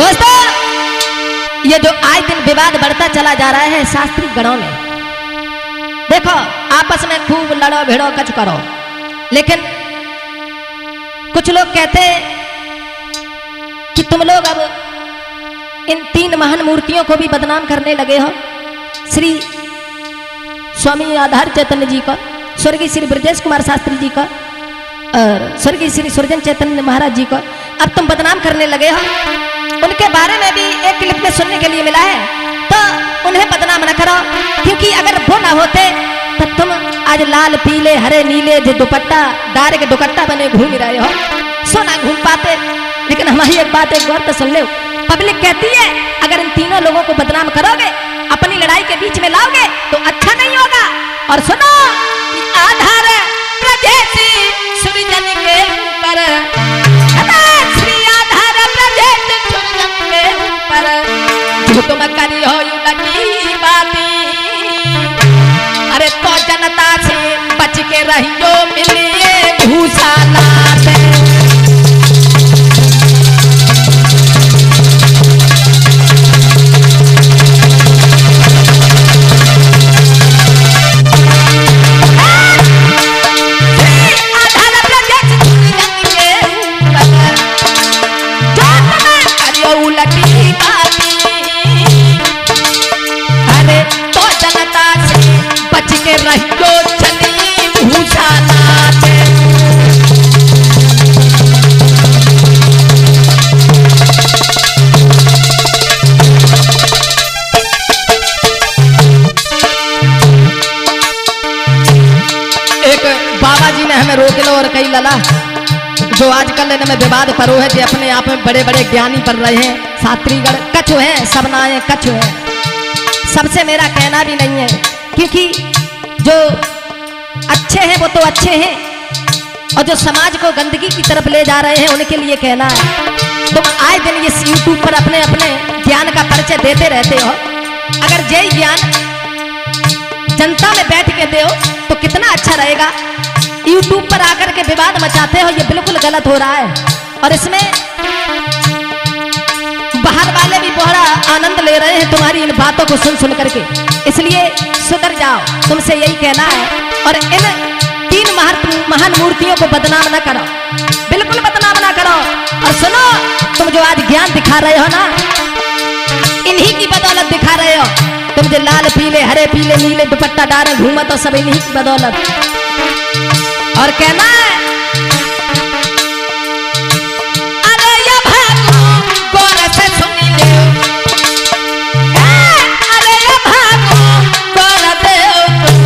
दोस्तों, ये जो आए दिन विवाद बढ़ता चला जा रहा है शास्त्री गणों में, देखो आपस में खूब लड़ो भिड़ो कच करो, लेकिन कुछ लोग कहते कि तुम लोग अब इन 3 महान मूर्तियों को भी बदनाम करने लगे हो। श्री स्वामी आधार चैतन्य जी का, स्वर्गीय श्री ब्रजेश कुमार शास्त्री जी का और स्वर्गीय श्री सुरजन चैतन्य महाराज जी का अब तुम बदनाम करने लगे हो। उनके बारे में भी एक क्लिप में सुनने के लिए मिला है, तो उन्हें बदनाम न करो, क्योंकि अगर वो ना होते तो तुम आज लाल पीले हरे नीले जो दुपट्टा दारे के दुपट्टा बने घूम रहे हो, सो ना घूम पाते। लेकिन हमारी एक बात एक गौर तो सुन लो, पब्लिक कहती है अगर इन तीनों लोगों को बदनाम करोगे, अपनी लड़ाई के बीच में लाओगे तो अच्छा नहीं होगा। और सुनो कि आधार ब्रजेश सुरजन के ऊपर, श्री आधार ब्रजेश सुरजन के ऊपर जो तुम करी हो उलटी बाती, अरे तो जनता से बच के रहियो मिलिए भूषालात। रोक लो और कई लला जो आजकल इनमें विवाद परो है, जो अपने आप में बड़े बड़े ज्ञानी पर रहे हैं, शास्त्रीगण कछु हैं, सब नाए कछु हैं। सबसे मेरा कहना भी नहीं है, क्योंकि जो अच्छे हैं वो तो अच्छे हैं, और जो समाज को गंदगी की तरफ ले जा रहे हैं उनके लिए कहना है। तुम आए दिन इस यूट्यूब पर अपने अपने ज्ञान का परिचय देते रहते हो, अगर यही ज्ञान जनता में बैठ के दो तो कितना अच्छा रहेगा। यूट्यूब पर आकर के विवाद मचाते हो, ये बिल्कुल गलत हो रहा है, और इसमें बाहर वाले भी बड़ा आनंद ले रहे हैं तुम्हारी इन बातों को सुन सुन करके। इसलिए सुधर जाओ, तुमसे यही कहना है, और इन 3 महान मूर्तियों को बदनाम ना करो, बिल्कुल बदनाम ना करो। और सुनो, तुम जो आज ज्ञान दिखा रहे हो ना, इन्हीं की बदौलत दिखा रहे हो। तुम जो लाल पीले हरे पीले नीले दुपट्टा डाले घूमो तो सब इन्हीं की बदौलत। और कहना है अरे ये भागो गौर से सुनी ले, अरे ये भागो गौर दे तुम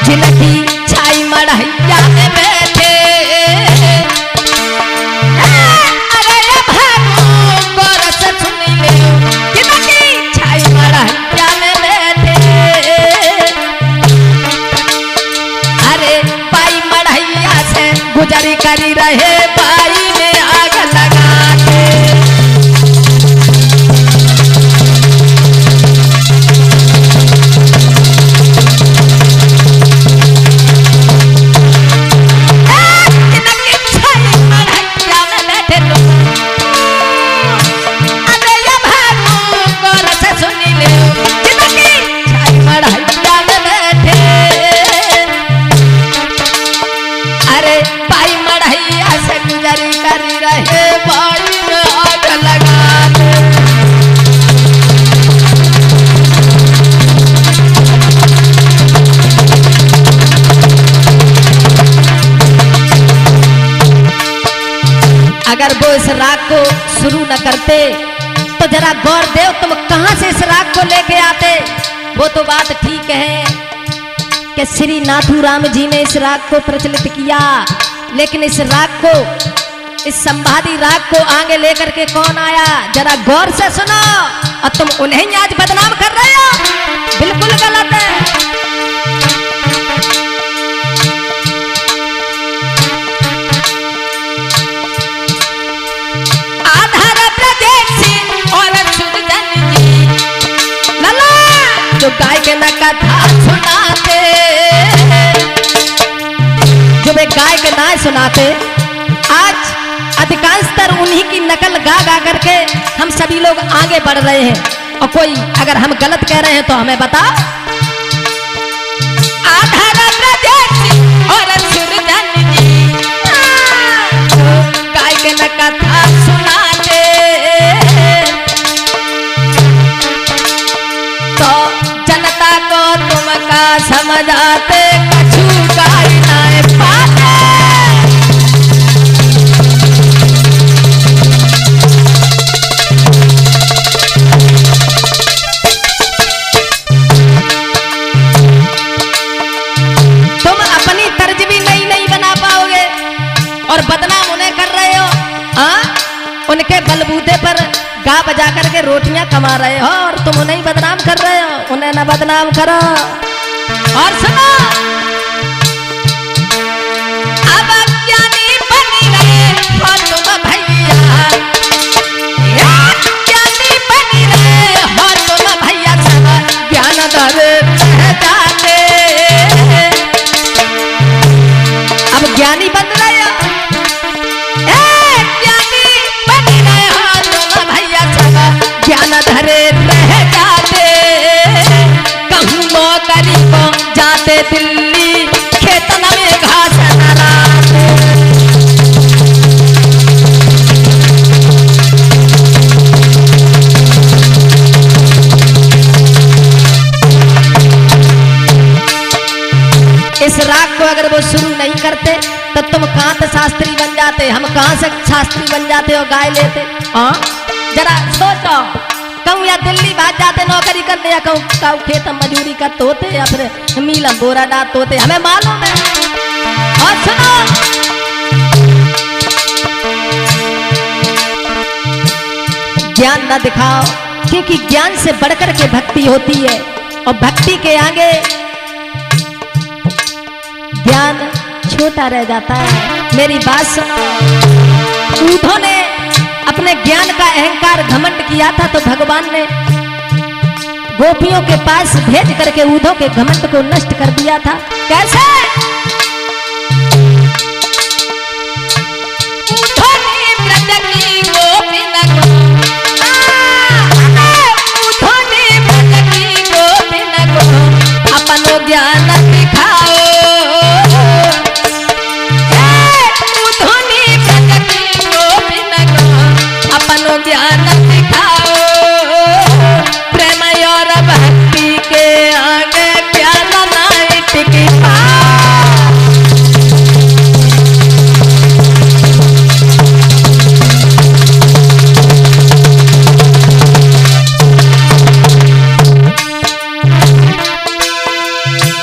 जिनकी छाई मढ़ैया में बैठे, अरे ये भागो गौर से सुनी ले जिनकी छाई मढ़ैया में बैठे, अरे गुजरी करी रहे भाई ने आग लगा के। अगर वो इस राग को शुरू न करते तो जरा गौर देव, तुम कहां से इस राग को लेके आते। वो तो बात ठीक है कि श्री नाथूराम जी ने इस राग को प्रचलित किया, लेकिन इस राग को, इस संवादी राग को आगे लेकर के कौन आया, जरा गौर से सुनो। और तुम उन्हें आज बदनाम कर रहे हो, बिल्कुल गलत है। जो गाय के न कथा सुनाते, जो वे गाय के ना सुनाते, आज अधिकांशतर उन्हीं की नकल गा गा करके हम सभी लोग आगे बढ़ रहे हैं। और कोई अगर हम गलत कह रहे हैं तो हमें बताओ। और गाय के न कथा सुनाते तो जनता को तुम का समझाते कछु गाय न पाते। और बदनाम उन्हें कर रहे हो, उनके बलबूते पर गा बजा करके रोटियां कमा रहे हो और तुम उन्हें बदनाम कर रहे हो। उन्हें ना बदनाम करो। और सुनो, अब ज्ञानी बनी रहे हो तुम भैया, ज्ञानी बनी रहे हो तुम भैया, सब ज्ञान धरे रह जाते। अब ज्ञानी बन रहे हो, ज्ञान धरे रह जाते। कहूँ नौकरी को जाते दिल्ली, खेतन में घास न लाते। इस राग को अगर वो शुरू नहीं करते तो तुम कहाँ से शास्त्री बन जाते, हम कहाँ से शास्त्री बन जाते और गाय लेते। जरा सोचो, कहूँ या दिल्ली भाग जाते नौकरी करते, या कहूँ खेत मजूरी करते होते, या फिर मीला बोरा डालते होते, हमें मालूम है। और सुनो, ज्ञान न दिखाओ, क्योंकि ज्ञान से बढ़कर के भक्ति होती है और भक्ति के आगे ज्ञान छोटा रह जाता है। मेरी बात सुनो, ऊँटों ने अपने ज्ञान का अहंकार घमंड किया था तो भगवान ने गोपियों के पास भेज करके ऊँटों के घमंड को नष्ट कर दिया था। कैसे? अपनो ज्ञान दिखाओ, अपनो ज्ञान दिखाओ, प्रेम और भक्ति के आगे ज्ञान नहीं टिकी पाओ।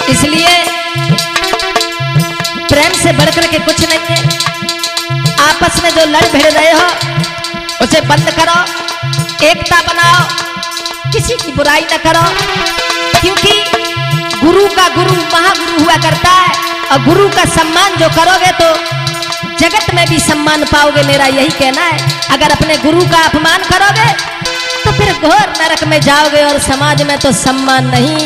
इसलिए प्रेम से बढ़कर के कुछ नहीं है। आपस में जो लड़ भिड़ रहे हो उसे बंद करो, एकता बनाओ, किसी की बुराई न करो, क्योंकि गुरु का गुरु महागुरु हुआ करता है और गुरु का सम्मान जो करोगे तो जगत में भी सम्मान पाओगे। मेरा यही कहना है। अगर अपने गुरु का अपमान करोगे तो फिर घोर नरक में जाओगे और समाज में तो सम्मान नहीं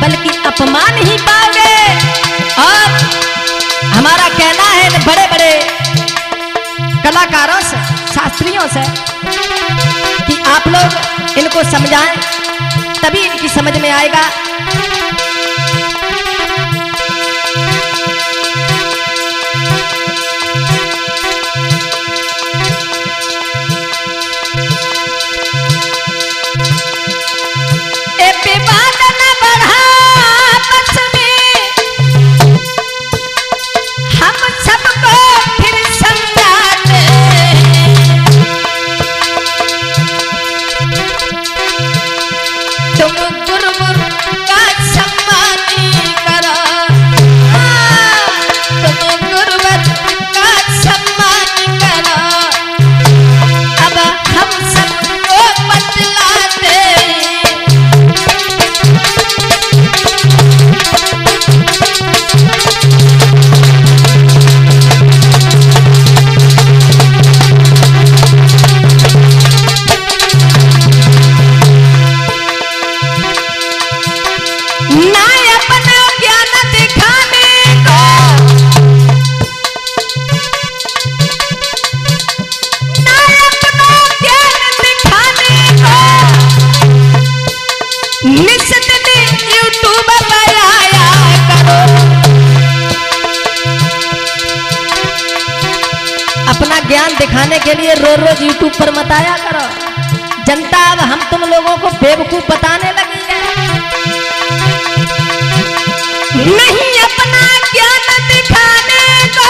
बल्कि अपमान ही पाओगे। और हमारा कहना है बड़े बड़े कलाकारों से, शास्त्रियों से, कि आप लोग इनको समझाएं, तभी इनकी समझ में आएगा। तुम गुरु का सम्मान दिखाने के लिए रोज रोज यूट्यूब पर मत आया करो। जनता अब हम तुम लोगों को बेवकूफ बताने लगी है। नहीं अपना ज्ञान दिखाने को